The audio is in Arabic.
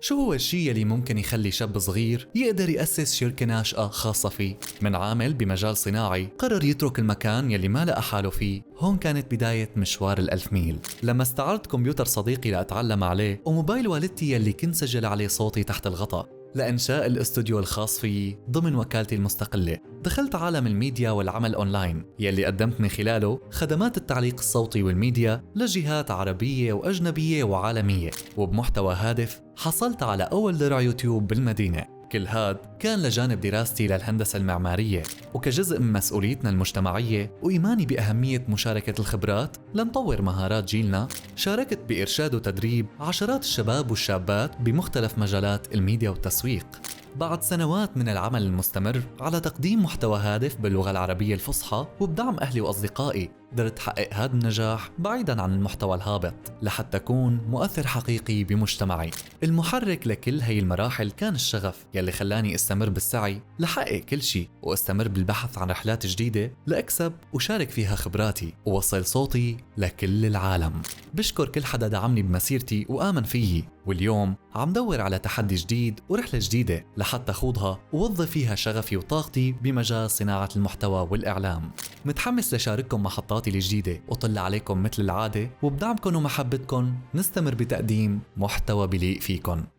شو هو الشيء يلي ممكن يخلي شاب صغير يقدر يأسس شركة ناشئة خاصة فيه؟ من عامل بمجال صناعي قرر يترك المكان يلي ما لقى حاله فيه. هون كانت بداية مشوار الألف ميل. لما استعرضت كمبيوتر صديقي لأتعلم عليه وموبايل والدتي يلي كنت سجل عليه صوتي تحت الغطاء لإنشاء الاستوديو الخاص فيي ضمن وكالتي المستقلة، دخلت عالم الميديا والعمل أونلاين يلي قدمت من خلاله خدمات التعليق الصوتي والميديا لجهات عربية وأجنبية وعالمية، وبمحتوى هادف حصلت على أول درع يوتيوب بالمدينة. كل هاد كان لجانب دراستي للهندسة المعمارية، وكجزء من مسؤوليتنا المجتمعية وإيماني بأهمية مشاركة الخبرات لنطور مهارات جيلنا. شاركت بإرشاد وتدريب عشرات الشباب والشابات بمختلف مجالات الميديا والتسويق. بعد سنوات من العمل المستمر على تقديم محتوى هادف باللغة العربية الفصحى وبدعم أهلي وأصدقائي، قدرت أحقق هذا النجاح بعيداً عن المحتوى الهابط لحتى أكون مؤثر حقيقي بمجتمعي. المحرك لكل هي المراحل كان الشغف يلي خلاني استمر بالسعي لحقق كل شيء، واستمر بالبحث عن رحلات جديدة لأكسب وشارك فيها خبراتي ووصل صوتي لكل العالم. بشكر كل حدا دعمني بمسيرتي وآمن فيي، واليوم عم دور على تحدي جديد ورحلة جديدة لحتى خوضها ووظف فيها شغفي وطاقتي بمجال صناعة المحتوى والإعلام. متحمس لشارككم محطاتي الجديدة وطلع عليكم مثل العادة، وبدعمكم ومحبتكم نستمر بتقديم محتوى بليق فيكم.